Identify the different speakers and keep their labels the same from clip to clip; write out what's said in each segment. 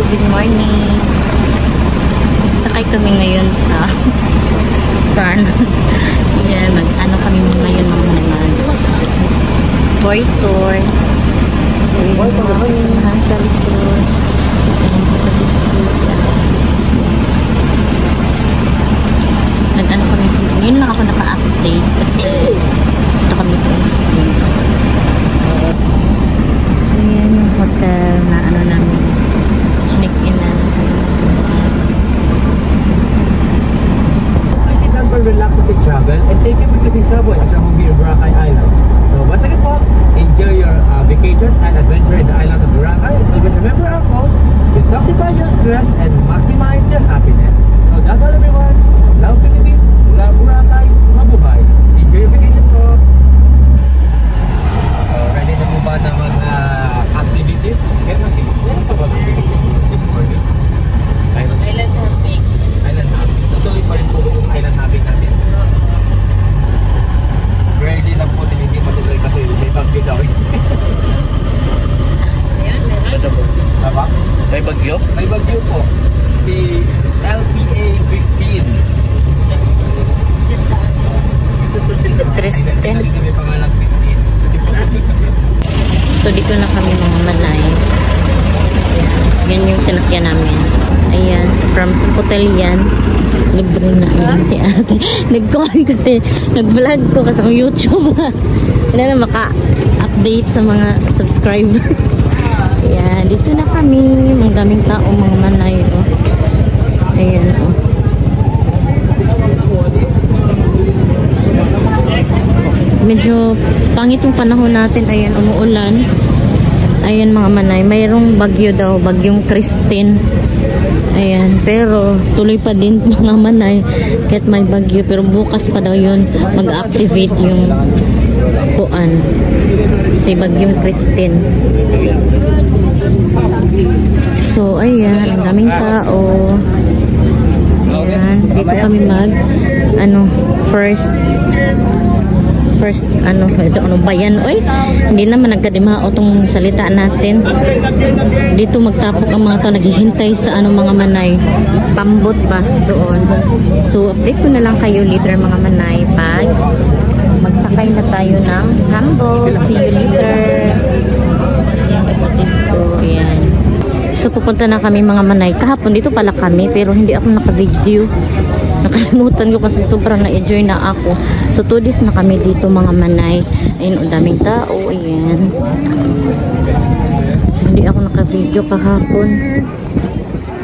Speaker 1: good morning. Sakay kami ngayon sa van. Yan, mag-ano kami ngayon mga toy. So, yung mga kusunahan sa likod. Nag-ano kami, ngayon lang ako naka-update kasi ito kami po sa school. So, yan yung hotel na ano namin, check-in na.
Speaker 2: Visit and relax as you travel and take you to the subway at Boracay Boracay Island. So once again po, enjoy your vacation and adventure in the island of Boracay. Always remember our quote, detoxify your stress and maximize your happiness. So that's all everyone. Love Philippines, love Boracay, mabuhay. Enjoy your vacation po. Ready na po ba na mag-activities? Meron pa ba activities this morning? Island hopping. Island hopping. So tuloy pa rin po yung island hopping natin. Ready na po din hindi matuloy kasi may bagyo daw.
Speaker 1: Ayan, meron.
Speaker 2: Tama? May bagyo? May bagyo po. Si LPA Christine.
Speaker 1: Christine.
Speaker 2: May pangalan Christine.
Speaker 1: So dito na kami mga Manay. Yan yung sinakyan namin. Ayan, from hotel yan. Libre na yan si ate. Nag-vlog ko kasi ng YouTube. Wala na maka-update sa mga subscriber. Ayan, dito na kami. Ang daming tao mga Manay. Oh. Ayan, oh. Medyo pangit yung panahon natin. Ayan, umuulan. Ayan mga Manay. Mayroong bagyo daw. Bagyong Christine. Ayan. Pero tuloy pa din mga Manay. Kahit may bagyo. Pero bukas pa daw yun. Mag-activate yung kuan. Si bagyong Christine. So ayan. Ang daming tao. Ayan. Dito kami first bayan. Oy, hindi naman nagkadimao tong salita natin. Dito magtapok ang mga tao, naghihintay sa mga Manay. Pambot pa doon. So update ko na lang kayo later mga Manay pag magsakay na tayo ng Humble. See you later. Dito, ayan. So pupunta na kami mga Manay. Kahapon dito pala kami pero hindi ako naka-video. Nakalimutan ko kasi sobrang na-enjoy na ako. So 2 days na kami dito mga Manay. Ayun, ang daming tao. Ayan. So, hindi ako naka-video kahapon.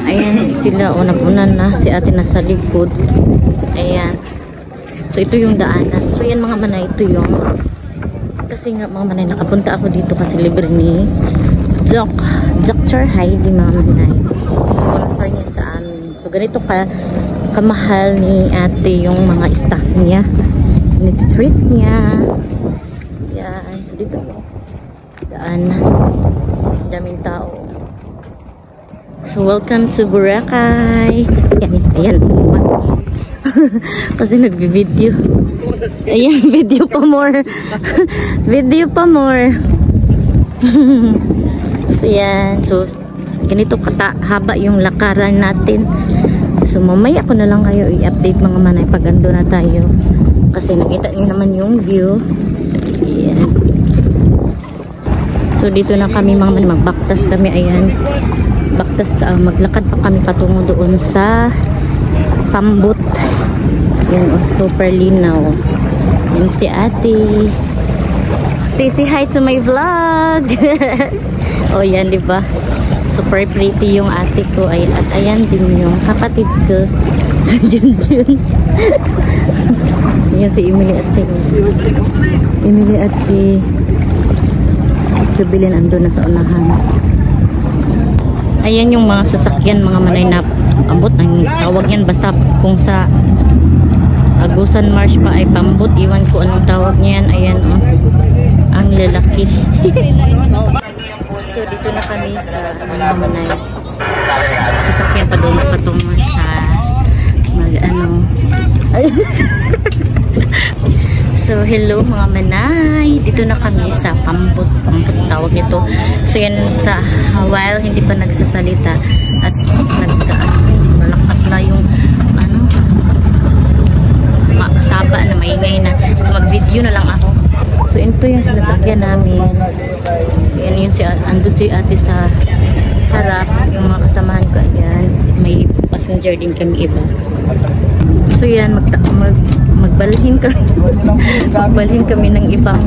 Speaker 1: Ayan sila. O, nag-unan na. Si ate nasa likod. Ayan. So ito yung daanan. So yan mga Manay. Ito yung kasi nga mga Manay, nakapunta ako dito kasi libre ni Dr. Heidi mga Manay. Sponsor niya sa amin. So ganito kamahal ni ate yung mga staff niya. Niti-treat niya. Yan. So dito. Daan. Daming tao. So welcome to Boracay. Ayan. Kasi nagbi-video. Ayan, video pa more. Video pa more. So yan. So ganito haba yung lakaran natin. So mamaya ko na lang kayo i-update mga Manay pag ando na tayo. Kasi nakita niyo naman yung view. Ayan. So dito na kami mga Manay, magbaktas kami. Ayan. Baktas, maglakad pa kami patungo doon sa Pambot. Ayan, super linaw. Yan si ate. Say hi to my vlog. Oh yan, diba? Super pretty yung ate ko. Ay, at ayan din yung kapatid ko. Junjun. Ayan si Emily at si Jubilin andun na sa unahan. Ayan yung mga sasakyan mga Manay na ambot. Ang tawag yan basta kung sa Agusan Marsh pa ay Pambot. Iwan ko anong tawag niyan. Ayan oh. Ang lalaki. So dito na kami sa Manay. Sasakyan pa doon patungo sa So hello mga Manay. Dito na kami sa Pambot tawag ito. So yan sa while hindi pa nagsasalita. si ate sa harap, yung mga kasamahan ko, ayan. May passenger din kami iba. So yan, magbalhin kami. Magbalhin kami ng ibang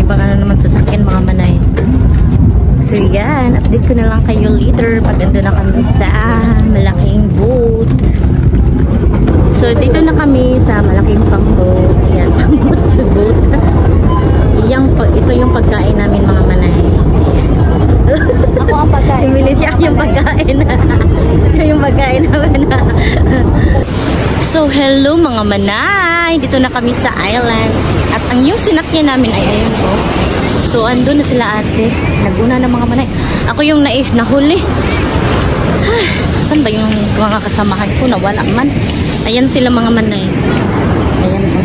Speaker 1: ano naman sasakyan, mga manay. So yan, update ko na lang kayo later pag ando na kami sa malaking boat. So dito na kami sa malaking pang-boat. Ayan, pang-boat sa boat. Ito yung pagkain namin, mga manay. Ayan. Ako ang pagkain. Humili siya yung pagkain. Siya yung pagkain namin. So hello mga manay. Dito na kami sa island. At ang yung sinakyan namin ay ayun po. So ando na sila ate. Naguna na mga manay. Ako yung nahuli. Saan ba yung mga kasamahan ko? Nawala man. Ayan sila mga manay. Ayan o.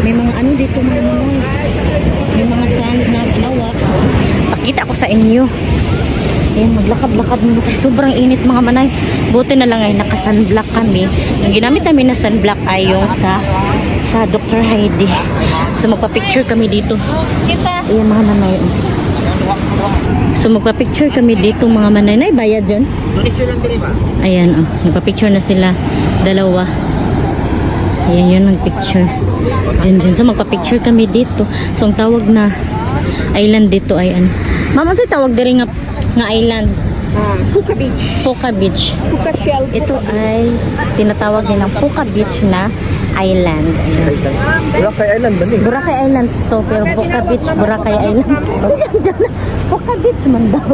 Speaker 1: May mga ano dito mga manay. May mga sand na ginawa. Pakita ko sa inyo. Ayan, maglakad-lakad muna tayo. Sobrang init mga manay. Buti na lang ay naka-sunblock kami. Yung ginamit namin na sunblock ay yung sa Dr. Heidi. So magpa-picture kami dito. Ayan mga manay. So magpa-picture kami dito mga manay. Nay, bayad dyan? Ayan o. Magpa-picture na sila. Dalawa. Ayan yun, mag-picture. Dyan. So magpa-picture kami dito. So ang tawag na island dito ay ano. Ma'am, ano tawag diri nga island?
Speaker 3: Puka Beach.
Speaker 1: Puka Beach.
Speaker 3: Puka Shell.
Speaker 1: Ito ay tinatawag din ng Puka Beach na island. Ayan.
Speaker 2: Boracay Island ba ni?
Speaker 1: Boracay Island to, pero Puka Beach, Boracay Island. Puka Beach man daw.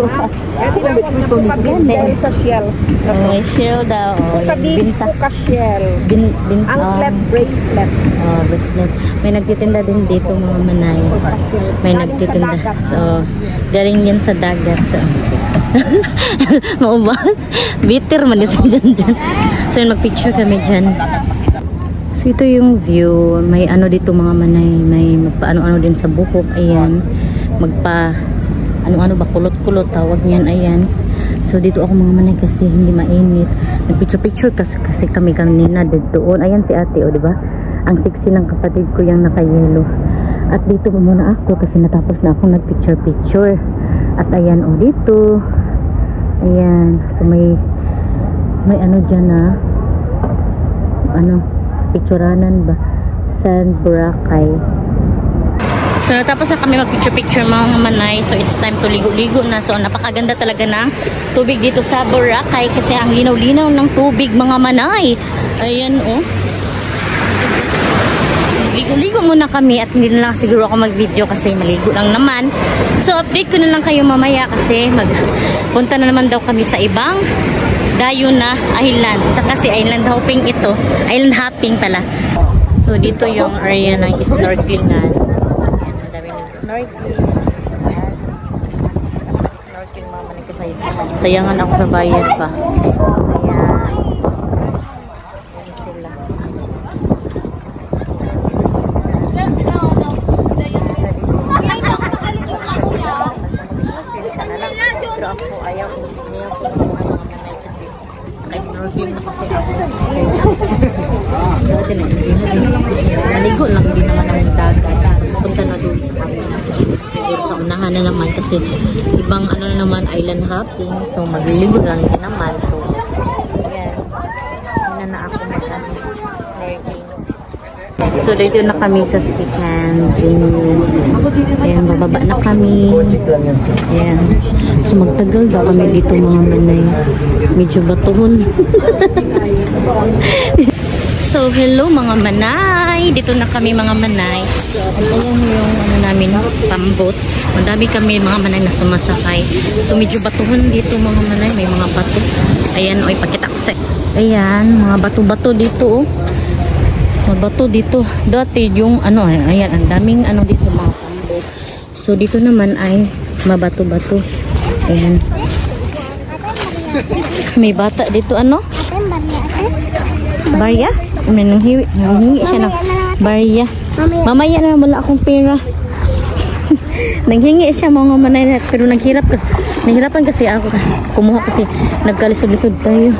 Speaker 3: Pwede na po Puka Beach dahil sa shells.
Speaker 1: May shell daw.
Speaker 3: Puka Beach, Puka Shell. Anklet bracelet.
Speaker 1: Bracelet. May nagtitinda din dito mga manay. May nagtitinda. So, galing yan sa dagat. So, maubas. Bitter man dito dyan. So, magpicture kami dyan. So, ito yung view. May ano dito mga manay. May magpa-ano-ano din sa bukok. Ayan. Magpa ano-ano ba, kulot-kulot tawag niyan. Ayan. So dito ako mga manay kasi hindi mainit. Nagpicture-picture kasi kami kanina doon. Ayan si ate, o diba? Ang sexy ng kapatid ko yung naka-yellow. At dito muna ako kasi natapos na akong nagpicture-picture. At ayan, o dito. Ayan. So may ano dyan na ano, picturanan ba? Sand Boracay. So natapos na kami mag-picture-picture mga manay. So it's time to ligo-ligo na. So napakaganda talaga ng tubig dito sa Boracay kasi ang linaw-linaw ng tubig mga manay. Ayan oh. Ligo-ligo muna kami at hindi na lang siguro ako mag-video kasi maligo lang naman. So update ko na lang kayo mamaya kasi magpunta na naman daw kami sa ibang dayo na island. Saka si island hopping ito. Island hopping pala. So dito yung area ng snorkelingan. Snorkeling. Snorkeling mga manay kasi sayangan ako sa bayad pa. Ayan. Ayan sila. Pero ako ayaw ko mga manay kasi snorkeling na kasi ako. Maligo lang din naman ang dagat. Punta na doon sa kami. Siguro sa unahan na naman kasi ibang ano na naman island hopping. So magliligo lang din naman. So ayan. Una na ako mag-snorkeling. So dito na kami sa second venue. Ayan, bababa na kami. Ayan. So magtagal daw kami dito mga manay. Medyo batuhon. So hello mga manay. Dito na kami mga manay. At ayan yung ano namin, pambot. Madami kami mga manay na sumasakay. So medyo batuhon dito mga manay. May mga bato. Ayan, o ipakita ko sa. Ayan, mga bato-bato dito oh. Mga bato dito. Dati yung ano, ayan, ang daming ano dito mga pambot. So dito naman ay mabato-bato. Ayan. May bata dito ano? Barya? May nanghiwi siya ng barya. Mamaya na wala akong pera. Nanghingi siya mga manay pero naghirapan kasi ako kumuha kasi nagkalisod-lisod tayo.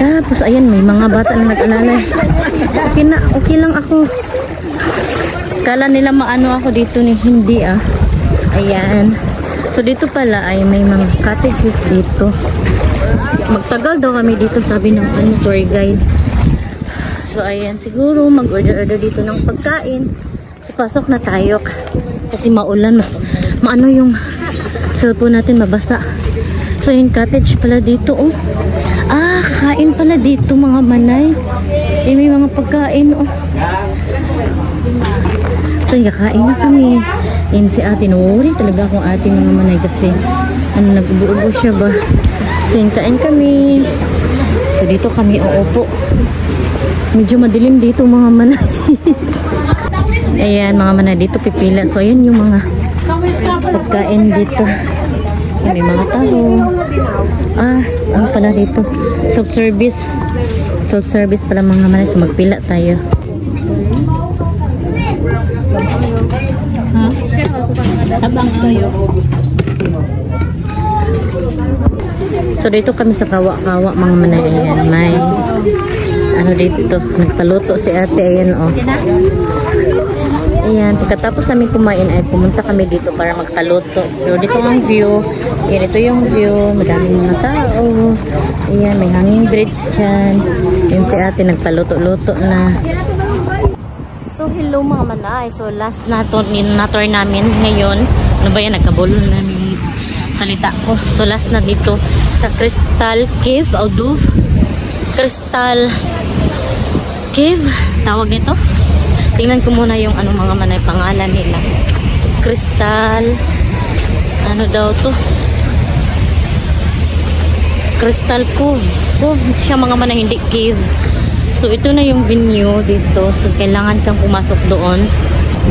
Speaker 1: Tapos ayan may mga bata na nag-alalay. Okay lang ako. Kala nila maano ako dito ni hindi ah. Ayan. So dito pala ay may mga cottages dito. Magtagal daw kami dito, sabi ng tour guide. So ayan, siguro mag-order dito ng pagkain. So pasok na tayo kasi maulan, mas maano yung cellphone natin mabasa. So yung cottage pala dito, oh. Ah, kain pala dito mga manay. May mga pagkain, oh. So kakain na kami. Yan si ate, nuwari talaga akong ate mga manay kasi nag-ubo siya ba. So yung kain kami. So dito kami uupo. Medyo madilim dito mga manay. Ayan mga manay, dito pipila. So ayan yung mga pagkain dito. May mga tao. Ah, ano pala dito? Self-service. Self-service pala mga manay. So magpila tayo. Ha? Abang tayo. So dito kami sa kawa-kawa mga manay. Ayan, may ano dito, nagpaluto si ate. Ayan, oh. Ayan, pagkatapos namin kumain ay pumunta kami dito para magpaluto. So dito ang view. Ayan, ito yung view. Madaming mga tao. Ayan, may hanging bridge dyan. Ayan si ate, nagpaluto-luto na. So hello mga manay. So last na tour namin ngayon. Ano ba yan? Nagkabulon namin salita ko. So last na dito sa Crystal Cave, Audouv. Crystal Cave, tawag nito. Tingnan ko muna yung ano mga manay pangalan nila. Crystal, ano daw to? Crystal Cove. Cove siya mga manay, hindi cave. So ito na yung venue dito. So kailangan kang pumasok doon.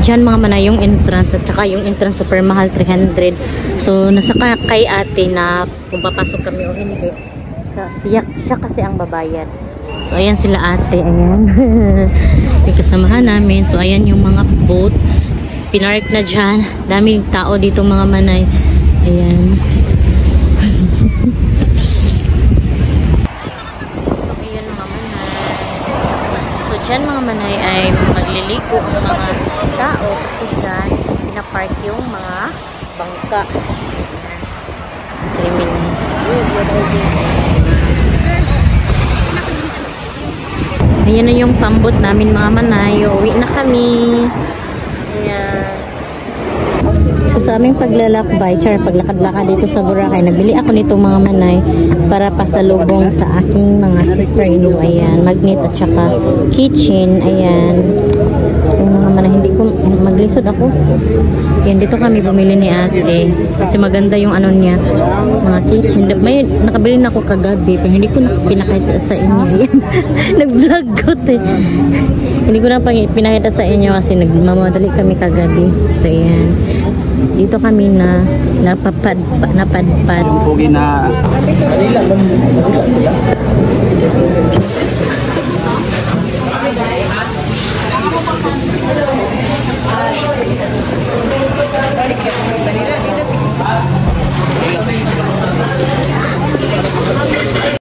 Speaker 1: Diyan mga manay yung entrance at saka yung entrance super mahal, 300. So nasa kay ate na kung papasok kami o hindi. Siya kasi ang babayad. So ayan sila ate, ayan. Yung kasamahan namin. So ayan yung mga boat. Pinark na dyan. Daming tao dito mga manay. Ayan. So ayan mga manay. So dyan mga manay ay magliligo ang mga tao kasi dyan pinapark yung mga bangka. Swimming. Ayan na yung pambot namin mga manay. Uwi na kami. Ayan. So sa aming paglalakbay, paglakad-lakad dito sa Boracay, nagbili ako nito mga manay para pasalubong sa aking mga sister-in-law. Ayan, magnet at saka kitchen. Ayan. Yung mga manay, hindi ko maglisod ako. Ayan, dito kami bumili ni ate kasi maganda yung ano niya, mga kitchen. May nakabili na ako kagabi pero hindi ko na pinakita sa inyo. Ayan. Nag-vlog ko hindi ko na pinakita sa inyo kasi nagmamadali kami kagabi. So ayan, dito kami na napadpad.
Speaker 2: Pogi na.